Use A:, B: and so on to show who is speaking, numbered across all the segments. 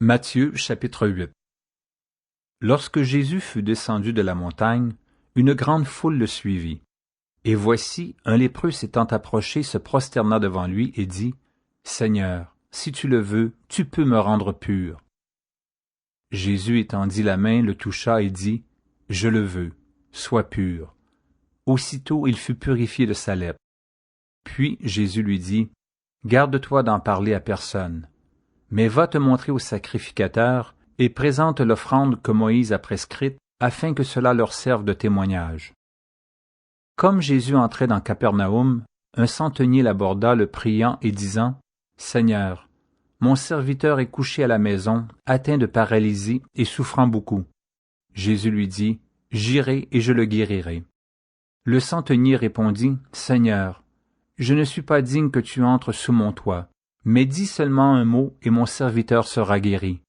A: Matthieu chapitre 8. Lorsque Jésus fut descendu de la montagne, une grande foule le suivit. Et voici, un lépreux s'étant approché se prosterna devant lui et dit, « Seigneur, si tu le veux, tu peux me rendre pur. » Jésus étendit la main, le toucha et dit, « Je le veux, sois pur. » Aussitôt il fut purifié de sa lèpre. Puis Jésus lui dit, « Garde-toi d'en parler à personne. Mais va te montrer au sacrificateur et présente l'offrande que Moïse a prescrite, afin que cela leur serve de témoignage. » Comme Jésus entrait dans Capernaum, un centenier l'aborda, le priant et disant, « Seigneur, mon serviteur est couché à la maison, atteint de paralysie et souffrant beaucoup. » Jésus lui dit, « J'irai et je le guérirai. » Le centenier répondit, « Seigneur, je ne suis pas digne que tu entres sous mon toit. Mais dis seulement un mot et mon serviteur sera guéri.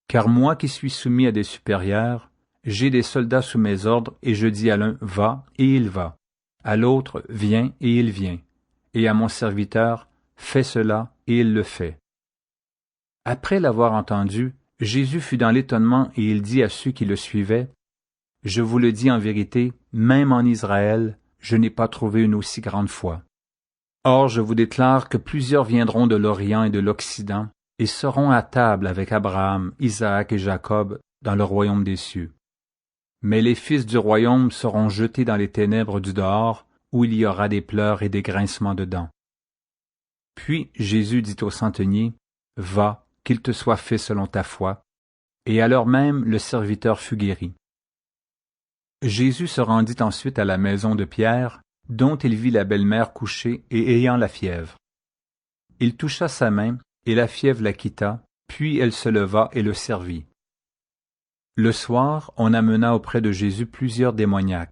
A: Car moi qui suis soumis à des supérieurs, j'ai des soldats sous mes ordres et je dis à l'un, va, et il va. À l'autre, viens, et il vient. Et à mon serviteur, fais cela, et il le fait. » Après l'avoir entendu, Jésus fut dans l'étonnement et il dit à ceux qui le suivaient, « Je vous le dis en vérité, même en Israël, je n'ai pas trouvé une aussi grande foi. Or, je vous déclare que plusieurs viendront de l'Orient et de l'Occident et seront à table avec Abraham, Isaac et Jacob dans le royaume des cieux. Mais les fils du royaume seront jetés dans les ténèbres du dehors, où il y aura des pleurs et des grincements de dents. » Puis Jésus dit au centenier, « Va, qu'il te soit fait selon ta foi. » Et à l'heure même, le serviteur fut guéri. Jésus se rendit ensuite à la maison de Pierre, dont il vit la belle-mère couchée et ayant la fièvre. Il toucha sa main, et la fièvre la quitta, puis elle se leva et le servit. Le soir, on amena auprès de Jésus plusieurs démoniaques.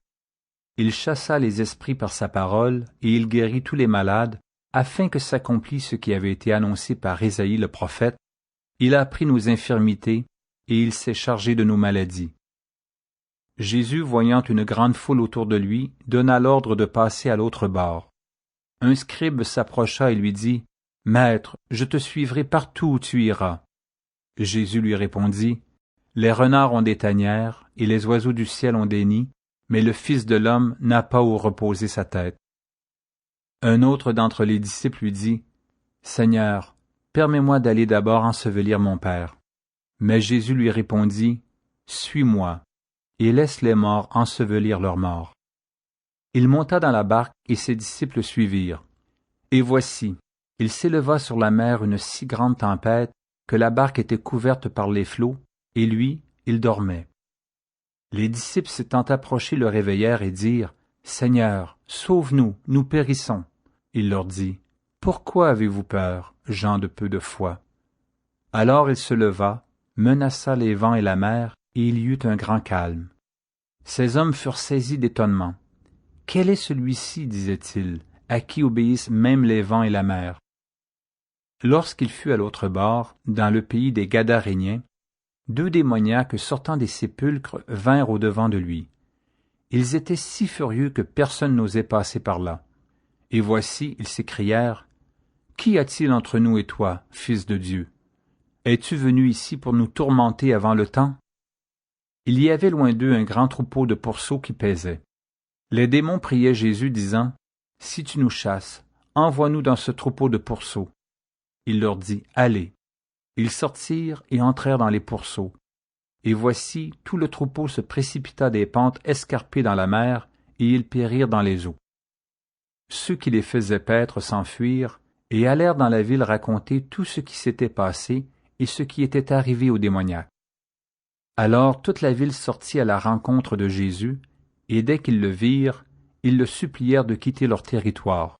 A: Il chassa les esprits par sa parole, et il guérit tous les malades, afin que s'accomplisse ce qui avait été annoncé par Ésaïe le prophète. Il a pris nos infirmités, et il s'est chargé de nos maladies. Jésus, voyant une grande foule autour de lui, donna l'ordre de passer à l'autre bord. Un scribe s'approcha et lui dit, « Maître, je te suivrai partout où tu iras. » Jésus lui répondit, « Les renards ont des tanières, et les oiseaux du ciel ont des nids, mais le Fils de l'homme n'a pas où reposer sa tête. » Un autre d'entre les disciples lui dit, « Seigneur, permets-moi d'aller d'abord ensevelir mon Père. » Mais Jésus lui répondit, « Suis-moi. » et laisse les morts ensevelir leurs morts. Il monta dans la barque, et ses disciples le suivirent. Et voici, il s'éleva sur la mer une si grande tempête que la barque était couverte par les flots, et lui, il dormait. Les disciples s'étant approchés le réveillèrent et dirent, « Seigneur, sauve-nous, nous périssons. » Il leur dit, « Pourquoi avez-vous peur, gens de peu de foi? » Alors il se leva, menaça les vents et la mer, et il y eut un grand calme. Ces hommes furent saisis d'étonnement. « Quel est celui-ci, disaient-ils, à qui obéissent même les vents et la mer? » Lorsqu'il fut à l'autre bord, dans le pays des Gadaréniens, deux démoniaques sortant des sépulcres vinrent au-devant de lui. Ils étaient si furieux que personne n'osait passer par là. Et voici, ils s'écrièrent, « Qu'y a-t-il entre nous et toi, Fils de Dieu? Es-tu venu ici pour nous tourmenter avant le temps? » Il y avait loin d'eux un grand troupeau de pourceaux qui paisait. Les démons priaient Jésus, disant, « Si tu nous chasses, envoie-nous dans ce troupeau de pourceaux. » Il leur dit, « Allez. » Ils sortirent et entrèrent dans les pourceaux. Et voici, tout le troupeau se précipita des pentes escarpées dans la mer, et ils périrent dans les eaux. Ceux qui les faisaient paître s'enfuirent, et allèrent dans la ville raconter tout ce qui s'était passé et ce qui était arrivé aux démoniaques. Alors toute la ville sortit à la rencontre de Jésus, et dès qu'ils le virent, ils le supplièrent de quitter leur territoire.